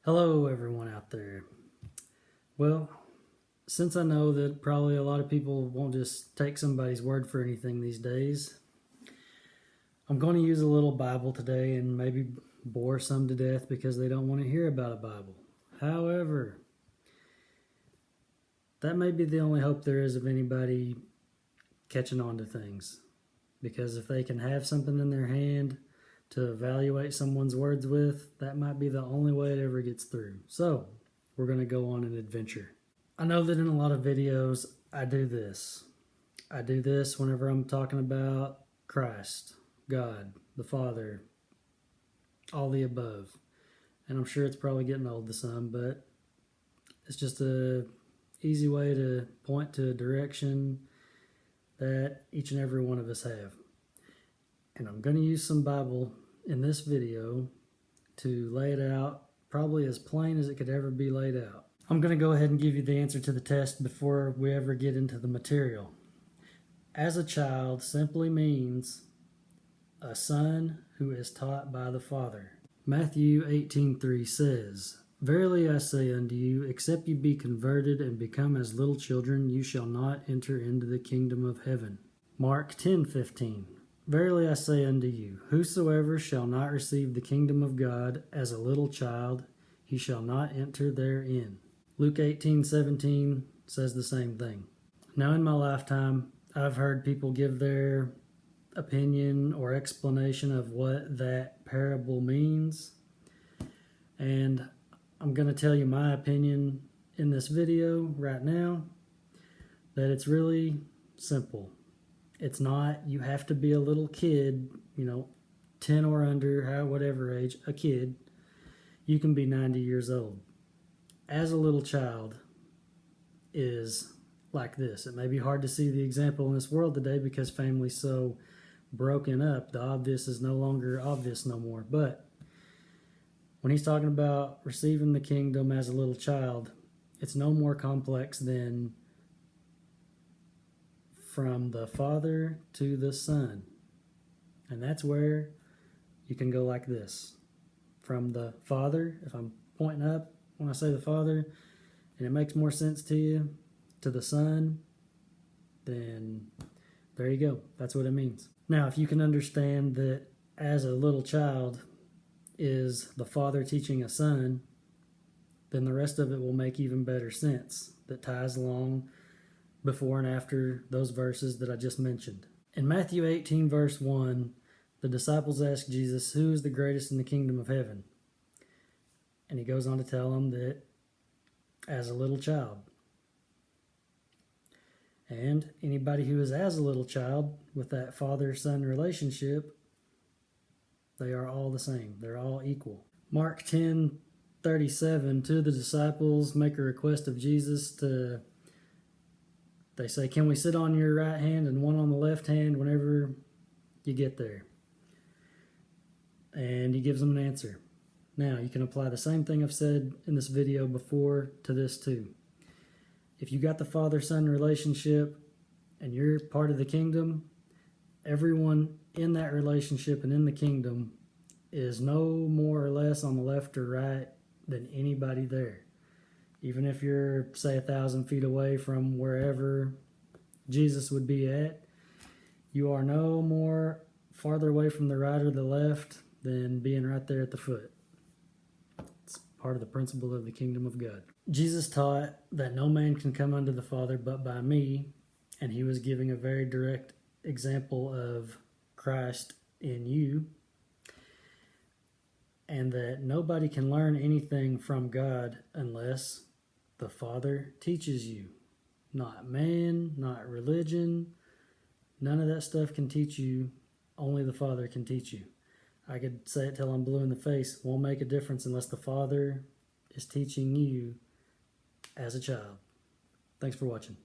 Hello, everyone out there. Well, since I know that probably a lot of people won't just take somebody's word for anything these days, I'm going to use a little Bible today and maybe bore some to death because they don't want to hear about a Bible. However, that may be the only hope there is of anybody catching on to things. Because if they can have something in their hand to evaluate someone's words with, that might be the only way it ever gets through. So, we're going to go on an adventure. I know that in a lot of videos, I do this. I do this whenever I'm talking about Christ, God, the Father, all the above. And I'm sure it's probably getting old to some, but it's just a easy way to point to a direction that each and every one of us have. And I'm going to use some Bible in this video to lay it out probably as plain as it could ever be laid out. I'm going to go ahead and give you the answer to the test before we ever get into the material. As a child simply means a son who is taught by the Father. Matthew 18:3 says, "Verily I say unto you, except you be converted and become as little children, you shall not enter into the kingdom of heaven." Mark 10:15, "Verily I say unto you, whosoever shall not receive the kingdom of God as a little child, he shall not enter therein." Luke 18:17 says the same thing. Now in my lifetime, I've heard people give their opinion or explanation of what that parable means. And I'm going to tell you my opinion in this video right now, that it's really simple. It's not, you have to be a little kid, 10 or under, whatever age, a kid. You can be 90 years old. As a little child is like this. It may be hard to see the example in this world today because family's so broken up. The obvious is no longer obvious no more. But when he's talking about receiving the kingdom as a little child, it's no more complex than from the Father to the Son. And that's where you can go like this. From the Father, if I'm pointing up when I say the Father, and it makes more sense to you, to the Son, then there you go. That's what it means. Now, if you can understand that as a little child is the Father teaching a Son, then the rest of it will make even better sense. That ties along before and after those verses that I just mentioned. In Matthew 18, verse 1, the disciples ask Jesus, "Who is the greatest in the kingdom of heaven?" And he goes on to tell them that as a little child. And anybody who is as a little child with that father-son relationship, they are all the same. They're all equal. Mark 10:37, two of the disciples make a request of Jesus they say, "Can we sit on your right hand and one on the left hand whenever you get there?" And he gives them an answer. Now, you can apply the same thing I've said in this video before to this too. If you got the father-son relationship and you're part of the kingdom, everyone in that relationship and in the kingdom is no more or less on the left or right than anybody there. Even if you're, say, 1,000 feet away from wherever Jesus would be at, you are no more farther away from the right or the left than being right there at the foot. It's part of the principle of the kingdom of God. Jesus taught that no man can come unto the Father but by me, and he was giving a very direct example of Christ in you, and that nobody can learn anything from God unless the Father teaches you. Not man, not religion, none of that stuff can teach you. Only the Father can teach you. I could say it till I'm blue in the face. Won't make a difference unless the Father is teaching you as a child. Thanks for watching.